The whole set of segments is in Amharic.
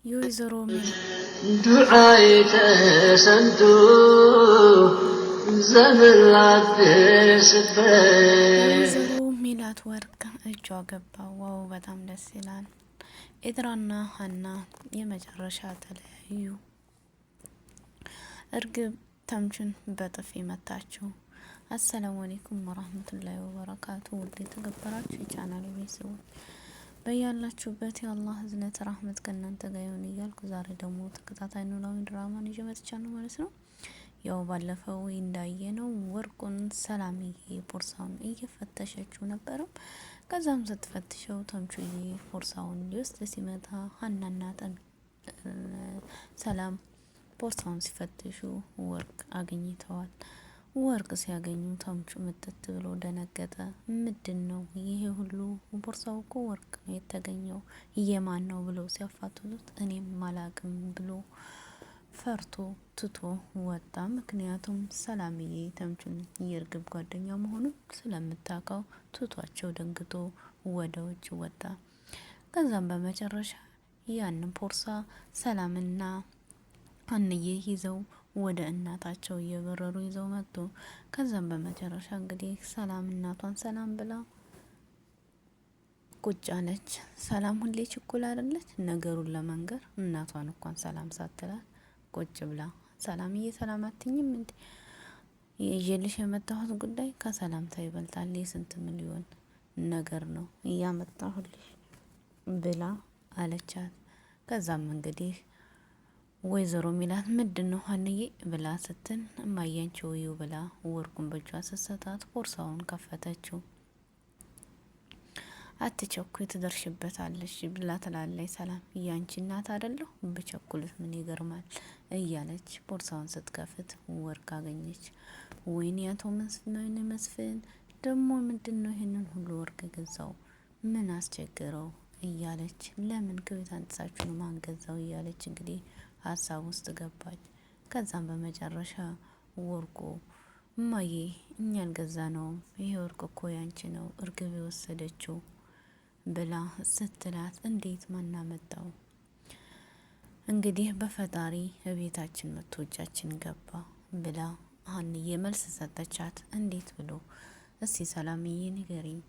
የወይዘሮ ዱዓይ ተሰምቶ ዘመን ላደስበት ሜላት ወርቅ እጇ ገባ። ዋው በጣም ደስ ይላል። ኤድራና ሀና የመጨረሻ ተለያዩ። እርግብ ተምቹን በጥፊ መታችው። አሰላሙ አለይኩም ወራህመቱላሂ ወበረካቱ። ውድ የተከበራችሁ የቻናሌ ቤተሰቦች በያላችሁበት የአላህ ህዝነት ረህመት ከእናንተ ጋር ይሁን እያልኩ ዛሬ ደግሞ ተከታታይ ኖላዊ ድራማን ይዤ መጥቻለሁ ማለት ነው። ያው ባለፈው እንዳየነው ወርቁን ሰላምዬ ቦርሳውን እየፈተሸችው ነበረም። ከዛም ስትፈትሸው ተምቹዬ ቦርሳውን ሊወስድ ሲመጣ ሀናና ሰላም ቦርሳውን ሲፈትሹ ወርቅ አግኝተዋል። ወርቅ ሲያገኙ ተምቹ ምትት ብሎ ደነገጠ። ምንድን ነው ይሄ ሁሉ? ቦርሳው እኮ ወርቅ ነው የተገኘው፣ የማን ነው ብለው ሲያፋትሉት እኔም አላቅም ብሎ ፈርቶ ትቶ ወጣ። ምክንያቱም ሰላምዬ ተምቹን የእርግብ ጓደኛ መሆኑን ስለምታውቀው ትቷቸው ደንግጦ ወደ ውጭ ወጣ። ከዛም በመጨረሻ ያንን ቦርሳ ሰላምና አንዬ ይዘው ወደ እናታቸው እየበረሩ ይዘው መጡ። ከዛም በመጨረሻ እንግዲህ ሰላም እናቷን ሰላም ብላ ቁጭ አለች። ሰላም ሁሌ ችኩል አይደለች ነገሩን ለመንገር። እናቷን እንኳን ሰላም ሳትላት ቁጭ ብላ ሰላምዬ ሰላም አትኝም እንዴ? ይዤልሽ የመጣሁት ጉዳይ ከሰላምታ ይበልጣል። የስንት ሚሊዮን ነገር ነው እያመጣሁልሽ ብላ አለቻት። ከዛም እንግዲህ ወይዘሮ ሚላት ምንድነው ሀንዬ ብላ ስትል እማያንቺው እዩ ብላ ወርቁን በእጇ ስትሰጣት ቦርሳውን ከፈተችው። አትቸኩይ ትደርሽበታለሽ ብላ ትላለች ሰላም። ያንቺ እናት አይደለሁ ብቸኩልስ ምን ይገርማል እያለች ቦርሳውን ስትከፍት ወርቅ አገኘች። ወይኔ አቶ መስፍን ደግሞ ምንድነው ይሄንን ሁሉ ወርቅ ገዛው? ምን አስቸገረው እያለች ለምን ከቤት አንጥሳችሁ ነው ማንገዛው እያለች እንግዲህ ሀሳብ ውስጥ ገባች። ከዛም በመጨረሻ ወርቁ እማዬ እኛ አልገዛ ነው፣ ይሄ ወርቅ እኮ ያንቺ ነው እርግብ የወሰደችው ብላ ስትላት እንዴት ማናመጣው? እንግዲህ በፈጣሪ እቤታችን መጥቶ እጃችን ገባ ብላ ሀንዬ መልስ ሰጠቻት። እንዴት ብሎ? እስቲ ሰላምዬ ንገሪኝ።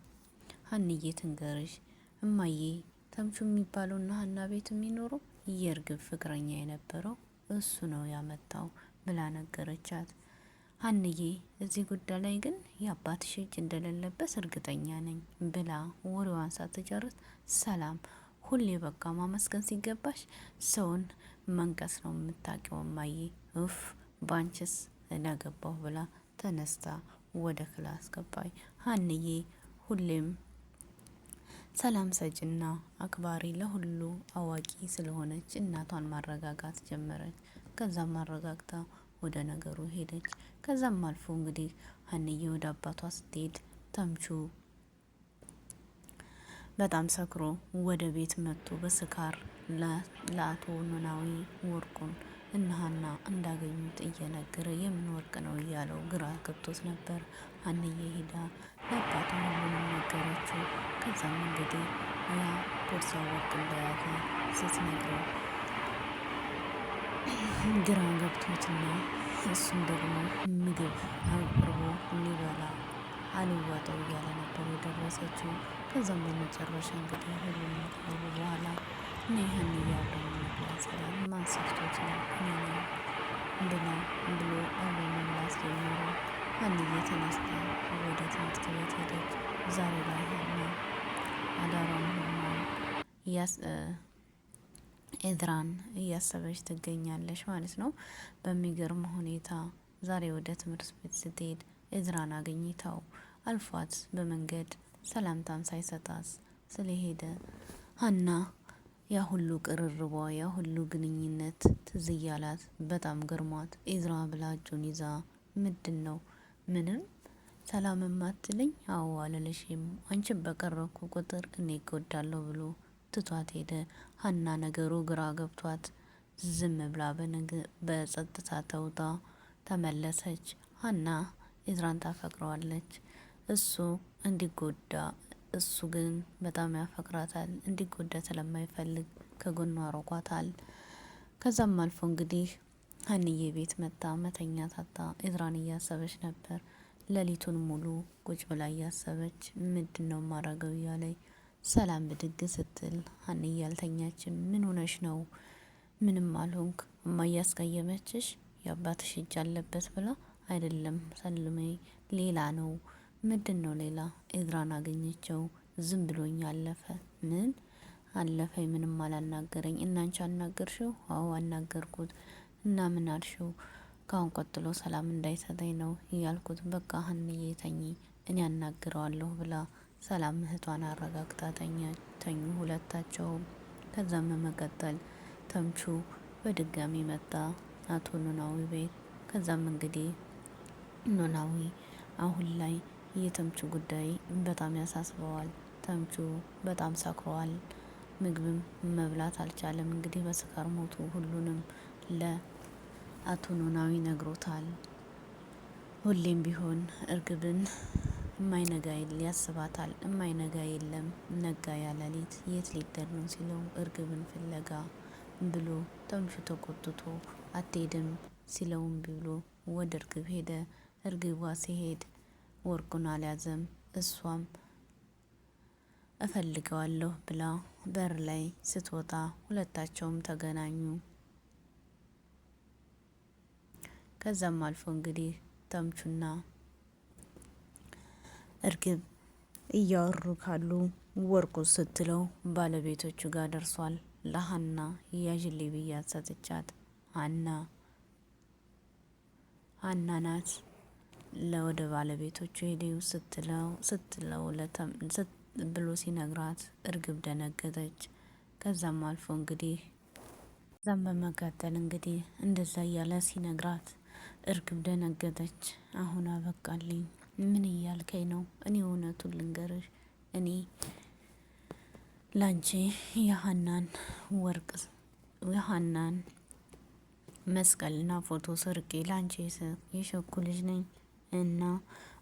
ሀንዬ ትንገርሽ። እማዬ ተምቹ የሚባለውና ሀና ቤት የሚኖረው የእርግብ ፍቅረኛ የነበረው እሱ ነው ያመጣው ብላ ነገረቻት። ሀንዬ እዚህ ጉዳይ ላይ ግን የአባትሽ እጅ እንደሌለበት እርግጠኛ ነኝ ብላ ወሬዋን ሳትጨርስ ሰላም ሁሌ በቃ ማመስገን ሲገባሽ ሰውን መንቀስ ነው የምታውቂው እማዬ፣ ኡፍ ባንችስ እናገባሁ ብላ ተነስታ ወደ ክላስ ገባች። ሀንዬ ሁሌም ሰላም ሰጭና አክባሪ ለሁሉ አዋቂ ስለሆነች እናቷን ማረጋጋት ጀመረች። ከዛም ማረጋግታ ወደ ነገሩ ሄደች። ከዛም አልፎ እንግዲህ ሀንዬ ወደ አባቷ ስትሄድ ተምቹ በጣም ሰክሮ ወደ ቤት መጥቶ በስካር ለአቶ ኖላዊ ወርቁን እና ሀና እንዳገኙት እየነገረ የምን ወርቅ ነው እያለው ግራ ገብቶት ነበር። ሀንዬ ሄዳ ለአባቱ ሁሉንም ነገረችው። ከዛም እንግዲህ ያ ቦርሳ ወርቅ እንደያዘ ስትነግረው ግራ ገብቶትና እሱም ደግሞ ምግብ አቅርቦ ሊበላ አልዋጠው እያለ ነበር የደረሰችው። ከዛም በመጨረሻ እንግዲህ ሁሉም ከበሉ በኋላ እኔ ሀንዬ አብረን እንብላ ስላል ማን ሰርቶት ነው ብላ ብሎ አብረን መብላት ጀመሩ። ሀንዬ ተነስታ ወደ ትምህርት ቤት ሄደች። ዛሬ ላይ ሀና አዳሯን ሆና ኤድራን እያሰበች ትገኛለች ማለት ነው። በሚገርም ሁኔታ ዛሬ ወደ ትምህርት ቤት ስትሄድ ኤድራን አገኝታው አልፏት በመንገድ ሰላምታን ሳይሰጣት ስለሄደ ሀና ያ ሁሉ ቅርርቧ ያ ሁሉ ግንኙነት ትዝ እያላት በጣም ገርሟት ኤዝራ ብላ እጁን ይዛ ምንድን ነው ምንም ሰላም ማትልኝ? አዎ አለለሽም አንቺን በቀረብኩ ቁጥር እኔ እጎዳለሁ ብሎ ትቷት ሄደ። ሀና ነገሩ ግራ ገብቷት ዝም ብላ በጸጥታ ተውጣ ተመለሰች። ሀና ኤዝራን ታፈቅረዋለች። እሱ እንዲጎዳ እሱ ግን በጣም ያፈቅራታል። እንዲጎዳ ስለማይፈልግ ከጎኗ አርቋታል። ከዛም አልፎ እንግዲህ ሀንዬ ቤት መጣ። መተኛ ታታ ኤዝራን እያሰበች ነበር። ሌሊቱን ሙሉ ቁጭ ብላ እያሰበች ምንድነው ማረገው እያለች ሰላም ብድግ ስትል ሀንዬ አልተኛችም። ምን ሆነሽ ነው? ምንም አልሆንክ። እማዬ ያስቀየመችሽ የአባትሽ እጅ አለበት ብላ አይደለም ሰልሜ፣ ሌላ ነው። ምንድነው ሌላ? ኤዝራን አገኘችው። ዝም ብሎኝ አለፈ። ምን አለፈኝ? ምንም አላናገረኝ። እናንቺ አናገርሽው? አዎ አናገርኩት። እና ምን አልሽው? ካሁን ቀጥሎ ሰላም እንዳይሰጠኝ ነው እያልኩት። በቃ ሀንዬ ተኚ፣ እኔ አናግረዋለሁ ብላ ሰላም እህቷን አረጋግታ ተኙ ሁለታቸውም። ከዛም በመቀጠል ተምቹ በድጋሚ መጣ አቶ ኖላዊ ቤት። ከዛም እንግዲህ ኖላዊ አሁን ላይ የተምቹ ጉዳይ በጣም ያሳስበዋል። ተምቹ በጣም ሰክሯል። ምግብም መብላት አልቻለም። እንግዲህ በስካር ሞቱ ሁሉንም ለአቶ ኖላዊ ነግሮታል። ሁሌም ቢሆን እርግብን እማይነጋ ያስባታል። እማይነጋ የለም ነጋ ያለሊት የት ሊደር ነው ሲለው እርግብን ፍለጋ ብሎ ተምቹ ተቆጥቶ አትሄድም ሲለውም ብሎ ወደ እርግብ ሄደ። እርግቧ ሲሄድ ወርቁን አልያዘም። እሷም እፈልገዋለሁ ብላ በር ላይ ስትወጣ ሁለታቸውም ተገናኙ። ከዛም አልፎ እንግዲህ ተምቹና እርግብ እያወሩ ካሉ ወርቁ ስትለው ባለቤቶቹ ጋር ደርሷል። ለሀና ያዥሌ ብያት ሰጥቻት ሀና ናት ለወደ ባለቤቶቹ ሄደው ስትለው ብሎ ሲነግራት እርግብ ደነገጠች። ከዛም አልፎ እንግዲህ ከዛም በመቀጠል እንግዲህ እንደዛ እያለ ሲነግራት እርግብ ደነገጠች። አሁን አበቃልኝ። ምን እያልከኝ ነው? እኔ እውነቱን ልንገርሽ፣ እኔ ላንቺ የሀናን መስቀልና ፎቶ ሰርቄ ላንቺ የሸኩ ልጅ ነኝ እና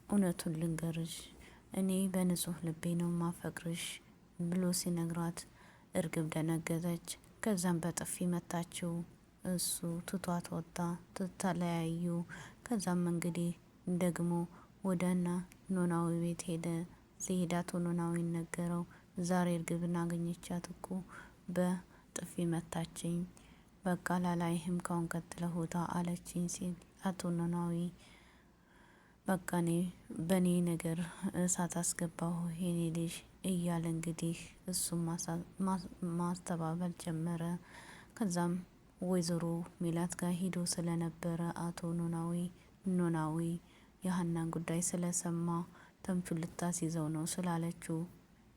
እውነቱን ልንገርሽ፣ እኔ በንጹህ ልቤ ነው ማፈቅርሽ ብሎ ሲነግራት እርግብ ደነገጠች። ከዛም በጥፊ መታችው። እሱ ትቷት ወጣ። ተለያዩ። ከዛም እንግዲህ ደግሞ ወደና ኖላዊ ቤት ሄደ። ሲሄድ አቶ ኖላዊ ነገረው። ዛሬ እርግብን አገኘቻት እኮ በጥፊ መታችኝ። በቃ ላላይህም ካሁን ቀጥለህ ውጣ አለችኝ ሲል አቶ ኖላዊ በቃ እኔ በእኔ ነገር እሳት አስገባሁ የኔ ልጅ እያለ እንግዲህ እሱም ማስተባበል ጀመረ። ከዛም ወይዘሮ ሜላት ጋር ሂዶ ስለነበረ አቶ ኖላዊ የሀናን ጉዳይ ስለሰማ ተምቹ ልታስይዘው ነው ስላለችው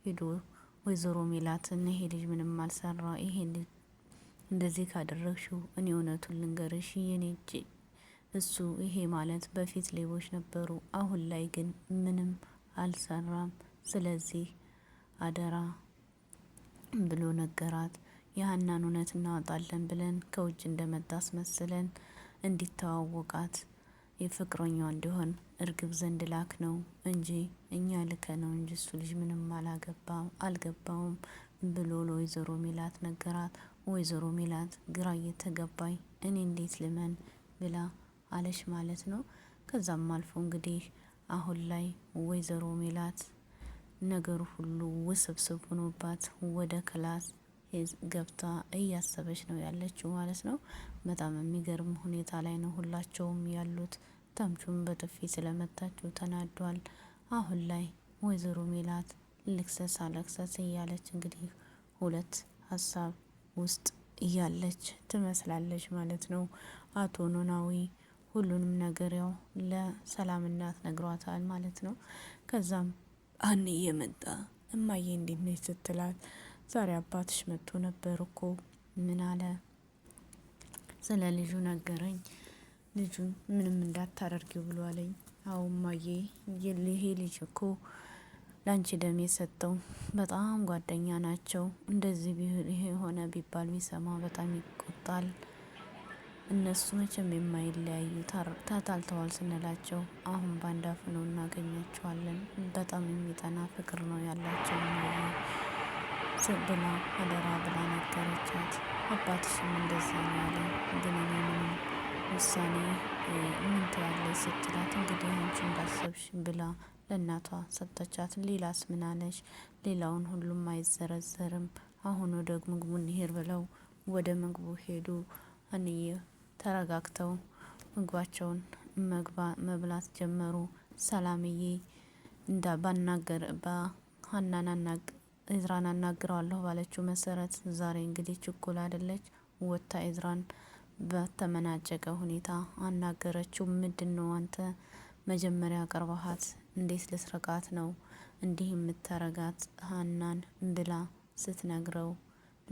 ሂዶ ወይዘሮ ሜላትን ይሄ ልጅ ምንም አልሰራ፣ ይሄ ልጅ እንደዚህ ካደረግሽው እኔ እውነቱን ልንገርሽ የኔ እጅ እሱ ይሄ ማለት በፊት ሌቦች ነበሩ፣ አሁን ላይ ግን ምንም አልሰራም። ስለዚህ አደራ ብሎ ነገራት። የሀናን እውነት እናወጣለን ብለን ከውጭ እንደመጣ አስመስለን እንዲተዋወቃት የፍቅረኛው እንዲሆን እርግብ ዘንድ ላክ ነው እንጂ እኛ ልከ ነው እንጂ እሱ ልጅ ምንም አልገባውም ብሎ ለወይዘሮ ሜላት ነገራት። ወይዘሮ ሜላት ግራ እየተገባኝ እኔ እንዴት ልመን ብላ አለሽ ማለት ነው። ከዛም አልፎ እንግዲህ አሁን ላይ ወይዘሮ ሜላት ነገሩ ሁሉ ውስብስብ ሆኖባት ወደ ክላስ ገብታ እያሰበች ነው ያለችው ማለት ነው። በጣም የሚገርም ሁኔታ ላይ ነው ሁላቸውም ያሉት። ተምቹም በጥፊ ስለመታችው ተናዷል። አሁን ላይ ወይዘሮ ሜላት ልክሰስ እያለች እንግዲህ ሁለት ሀሳብ ውስጥ እያለች ትመስላለች ማለት ነው። አቶ ኖላዊ ሁሉንም ነገር ያው ለሰላም እናት ነግሯታል ማለት ነው። ከዛም ሀንዬ መጣ። እማዬ እንዴት ነች ስትላት ዛሬ አባትሽ መጥቶ ነበር እኮ ምን አለ? ስለ ልጁ ነገረኝ። ልጁን ምንም እንዳታደርጊው ብሎ አለኝ። አዎ እማዬ ይሄ ልጅ እኮ ላንቺ ደም የሰጠው በጣም ጓደኛ ናቸው። እንደዚህ ይሄ ሆነ ቢባል ቢሰማ በጣም ይቆጣል እነሱ መቼም የማይለያዩ ተጣልተዋል ስንላቸው አሁን ባንድ አፍነው እናገኛቸዋለን። በጣም የሚጠና ፍቅር ነው ያላቸው ብላ አደራ ብላ ነገረቻት። አባትሽም እንደዛ ነው ያለኝ፣ ግን እኔ ምንም ውሳኔ ምን ትያለሽ ስትላት እንግዲህ አንቺ እንዳሰብሽ ብላ ለእናቷ ሰጠቻት። ሌላስ ምን አለሽ? ሌላውን ሁሉም አይዘረዘርም። አሁን ወደ ምግቡ እንሄድ ብለው ወደ ምግቡ ሄዱ። አንዬ ተረጋግተው ምግባቸውን መብላት ጀመሩ። ሰላምዬ ባናገር በሀናን እዝራን አናግረዋለሁ ባለችው መሰረት ዛሬ እንግዲህ ችኩል አይደለች፣ ወታ እዝራን በተመናጨቀ ሁኔታ አናገረችው። ምንድን ነው አንተ መጀመሪያ ቀርበሃት እንዴት ልስረቃት ነው እንዲህ የምታረጋት ሀናን ብላ ስትነግረው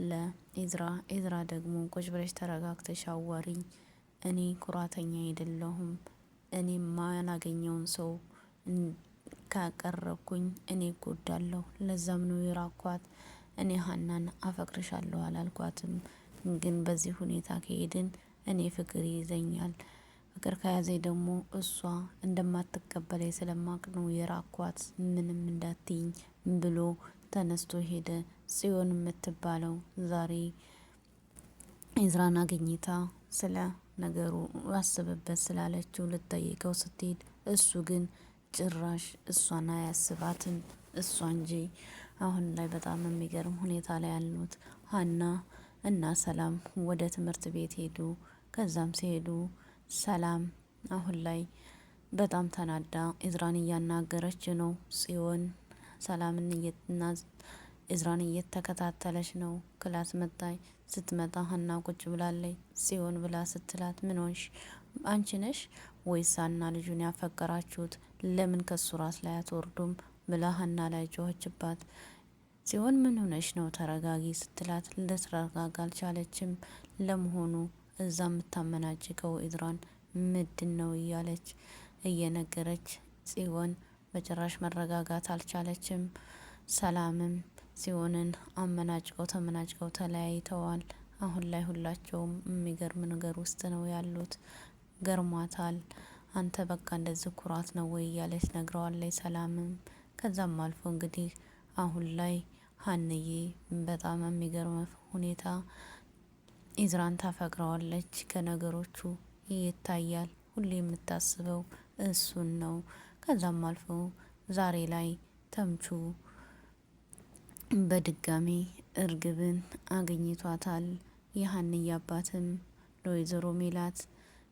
ለኢዝራ፣ ኢዝራ ደግሞ ቁጭ ብለሽ ተረጋግተሽ አዋሪኝ፣ እኔ ኩራተኛ አይደለሁም፣ እኔ ማናገኘውን ሰው ካቀረብኩኝ እኔ ጎዳለሁ፣ ለዛም ነው የራኳት። እኔ ሀናን አፈቅርሻለሁ አላልኳትም፣ ግን በዚህ ሁኔታ ከሄድን እኔ ፍቅር ይዘኛል። ፍቅር ከያዘኝ ደግሞ እሷ እንደማትቀበለኝ ስለማቅ ነው የራኳት፣ ምንም እንዳትይኝ ብሎ ተነስቶ ሄደ። ጽዮን የምትባለው ዛሬ ኢዝራን አግኝታ ስለ ነገሩ አስብበት ስላለችው ልጠይቀው ስትሄድ እሱ ግን ጭራሽ እሷን አያስባትም፣ እሷ እንጂ። አሁን ላይ በጣም የሚገርም ሁኔታ ላይ ያሉት ሀና እና ሰላም ወደ ትምህርት ቤት ሄዱ። ከዛም ሲሄዱ ሰላም አሁን ላይ በጣም ተናዳ ኢዝራን እያናገረች ነው። ጽዮን ሰላምን ኢዝራን እየተከታተለች ነው። ክላስ መጣይ ስትመጣ ሀና ቁጭ ብላለች። ጽዮን ብላ ስትላት ምን ሆንሽ? አንቺ ነሽ ወይስ ሀና ልጁን ያፈቀራችሁት? ለምን ከሱ ራስ ላይ አትወርዱም? ብላ ሀና ላይ ጮኸችባት። ጽዮን ምን ሆነሽ ነው? ተረጋጊ ስትላት ልትረጋጋ አልቻለችም። ለመሆኑ እዛ የምታመናጭቀው ኢዝራን ምንድን ነው እያለች እየነገረች ጽዮን በጭራሽ መረጋጋት አልቻለችም። ሰላምም ጽዮንን አመናጭቀው ተመናጭቀው ተለያይተዋል። አሁን ላይ ሁላቸውም የሚገርም ነገር ውስጥ ነው ያሉት። ገርሟታል። አንተ በቃ እንደዚህ ኩራት ነው ወይ እያለች ነግረዋለች ሰላምም። ከዛም አልፎ እንግዲህ አሁን ላይ ሀንዬ በጣም የሚገርም ሁኔታ ኢዝራን ታፈቅረዋለች። ከነገሮቹ ይታያል። ሁሌ የምታስበው እሱን ነው። ከዛም አልፎ ዛሬ ላይ ተምቹ በድጋሚ እርግብን አግኝቷታል። የሀንዬ አባትም ለወይዘሮ ሜላት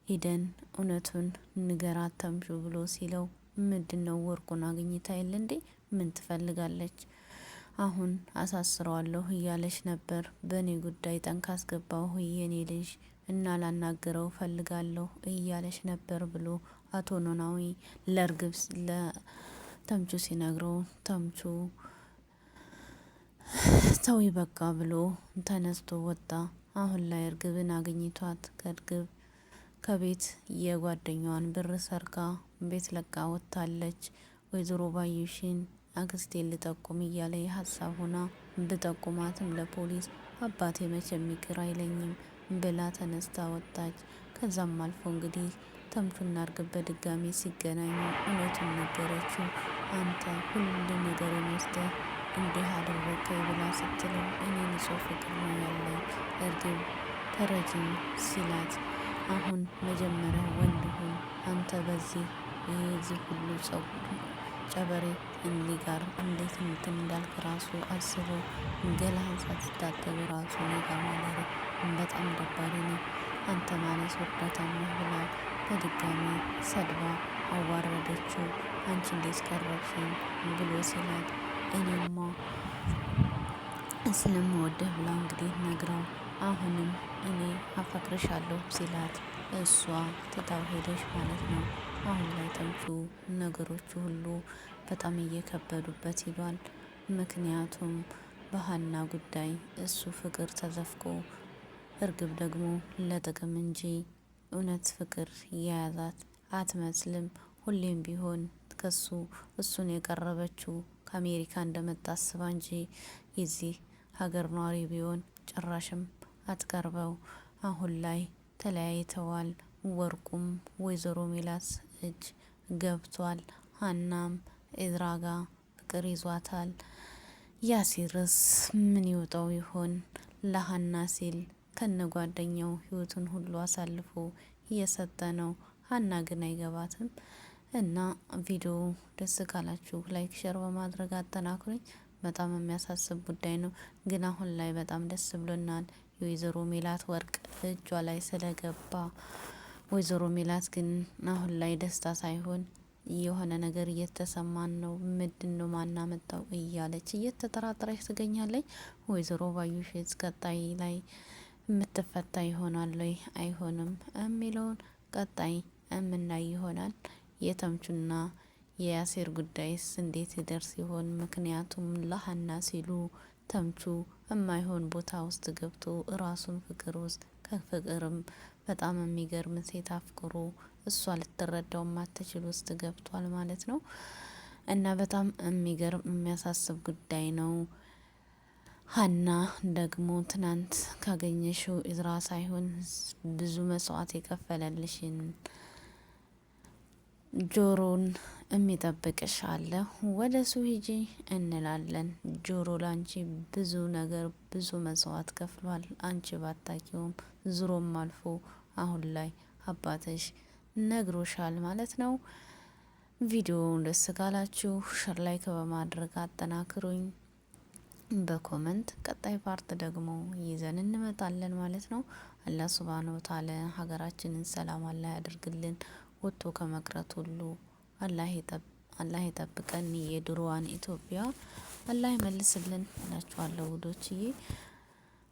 ሂደን እውነቱን ንገራት ተምቹ ብሎ ሲለው ምንድን ነው ወርቁን አግኝታ የለ እንዴ? ምን ትፈልጋለች? አሁን አሳስረዋለሁ እያለች ነበር። በእኔ ጉዳይ ጠንካ አስገባሁ የኔ ልጅ እና ላናግረው ፈልጋለሁ እያለች ነበር ብሎ አቶ ኖላዊ ለእርግብ ለተምቹ ሲነግረው ተምቹ ተው በቃ ብሎ ተነስቶ ወጣ። አሁን ላይ እርግብን አግኝቷት ከቤት የጓደኛዋን ብር ሰርቃ ቤት ለቃ ወጥታለች። ወይዘሮ ባዩሽን አክስቴ ልጠቁም እያለ የሀሳብ ሆና ብጠቁማትም ለፖሊስ አባቴ መቼም ይቅር አይለኝም ብላ ተነስታ ወጣች። ከዛም አልፎ እንግዲህ ተምቹና እርግብ በድጋሚ ሲገናኙ እውነቱን ነገረችው። አንተ ሁሉ ነገር ወስደህ እንዲህ አደረገኝ ብላ ስትለው እኔ ንጹህ ፍቅር ነው ያለኝ እርግብ ተረጅኝ ሲላት፣ አሁን መጀመሪያ ወንድ ሁን አንተ በዚህ የዚህ ሁሉ ጨበሬ እንዲህ ጋር እንዴት እንትን እንዳልክ ራሱ አስበው። ገላህን ሳትታጠብ ራሱ ኔጋ ማለረ በጣም ደባሪ ነው አንተ ማለት ወዳታም ብላ በድጋሚ ሰድባ አዋረደችው። አንቺ እንዴት ቀረብሽኝ ብሎ ሲላት እኔማ ስለምወደህ ብላ እንግዲህ ነግራው አሁንም እኔ አፈቅርሻለሁ ሲላት እሷ ትታው ሄደች ማለት ነው። አሁን ላይ ተምቹ ነገሮቹ ሁሉ በጣም እየከበዱበት ሂዷል። ምክንያቱም በሀና ጉዳይ እሱ ፍቅር ተዘፍቆ እርግብ ደግሞ ለጥቅም እንጂ እውነት ፍቅር የያዛት አትመስልም። ሁሌም ቢሆን ከሱ እሱን የቀረበችው ከአሜሪካ እንደመጣ አስባ እንጂ የዚህ ሀገር ኗሪ ቢሆን ጭራሽም አትቀርበው። አሁን ላይ ተለያይተዋል። ወርቁም ወይዘሮ ሜላት እጅ ገብቷል። ሀናም ኤዝራ ጋር ፍቅር ይዟታል። ያሲርስ ምን ይወጣው ይሆን? ለሀና ሲል ከነ ጓደኛው ህይወቱን ሁሉ አሳልፎ እየሰጠ ነው። ሀና ግን አይገባትም። እና ቪዲዮ ደስ ካላችሁ ላይክ ሸር በማድረግ አጠናክሩኝ። በጣም የሚያሳስብ ጉዳይ ነው፣ ግን አሁን ላይ በጣም ደስ ብሎናል። የወይዘሮ ሜላት ወርቅ እጇ ላይ ስለገባ ወይዘሮ ሜላት ግን አሁን ላይ ደስታ ሳይሆን የሆነ ነገር እየተሰማን ነው። ምንድነው ማናመጣው እያለች እየተጠራጠረች ትገኛለች። ወይዘሮ ባዩሽ ቀጣይ ላይ የምትፈታ ይሆናል ወይ አይሆንም የሚለውን ቀጣይ የምናይ ይሆናል። የተምቹና የያሴር ጉዳይስ እንዴት ይደርስ ይሆን? ምክንያቱም ለሀና ሲሉ ተምቹ የማይሆን ቦታ ውስጥ ገብቶ እራሱን ፍቅር ውስጥ ከፍቅርም በጣም የሚገርም ሴት አፍቅሮ እሷ ልትረዳው ማትችል ውስጥ ገብቷል ማለት ነው። እና በጣም የሚገርም የሚያሳስብ ጉዳይ ነው። ሀና ደግሞ ትናንት ካገኘሽው ኢዝራ ሳይሆን ብዙ መስዋዕት የከፈለልሽን ጆሮን የሚጠብቅሽ አለ፣ ወደ እሱ ሂጂ እንላለን። ጆሮ ላንቺ ብዙ ነገር ብዙ መስዋዕት ከፍሏል። አንቺ ባታቂውም ዙሮም አልፎ አሁን ላይ አባትሽ ነግሮሻል ማለት ነው። ቪዲዮውን ደስ ካላችሁ ሸር ላይክ በማድረግ አጠናክሩኝ። በኮመንት ቀጣይ ፓርት ደግሞ ይዘን እንመጣለን ማለት ነው። አላህ ሱብሃነሁ ወተዓላ ሀገራችንን ሰላም አላህ ያድርግልን። ወጥቶ ከመቅረት ሁሉ አላህ ይጠብቀን። የድሮዋን ኢትዮጵያ አላህ ይመልስልን እላችኋለሁ ውዶችዬ።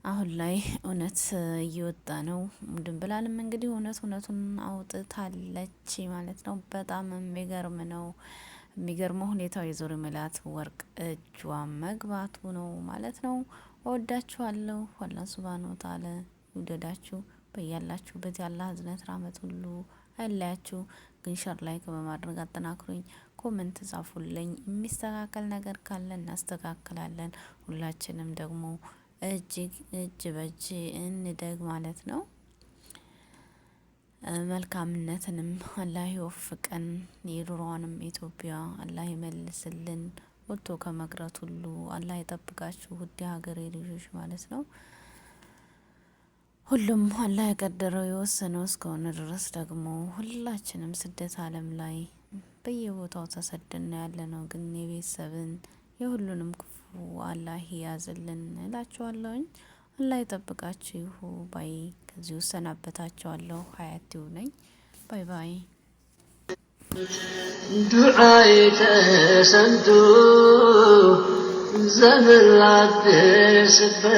አሁን ላይ እውነት እየወጣ ነው። ድንብላልም እንግዲህ እውነቱን አውጥታለች ማለት ነው። በጣም የሚገርም ነው። የሚገርመው ሁኔታው የዞር ሜላት ወርቅ እጇ መግባቱ ነው ማለት ነው። ወዳችኋለሁ። አላህ ሱብሃነሁ ወተዓላ ይውደዳችሁ። በያላችሁበት ያላህ ህዝነት ራመት ሁሉ አይለያችሁ። ግን ሸር ላይክ በማድረግ አጠናክሩኝ። ኮመንት ጻፉልኝ። የሚስተካከል ነገር ካለ እናስተካክላለን። ሁላችንም ደግሞ እጅ በእጅ እንደግ ማለት ነው። መልካምነትንም አላህ ይወፍቀን። የድሮዋንም ኢትዮጵያ አላህ ይመልስልን። ወጥቶ ከመቅረት ሁሉ አላህ ይጠብቃችሁ ውድ ሀገሬ ልጆች ማለት ነው። ሁሉም አላህ የቀደረው የወሰነው እስከሆነ ድረስ ደግሞ ሁላችንም ስደት ዓለም ላይ በየቦታው ተሰደና ያለ ነው። ግን የቤተሰብን የሁሉንም ክፉ አላህ ያዝልን እላችኋለሁኝ። አላህ ይጠብቃችሁ። ባይ ከዚህ ሰናበታችኋለሁ። ሀያት ነኝ። ባይ ባይ። ዱዓዬ ተሰምቶ ዘመን ላደርስበት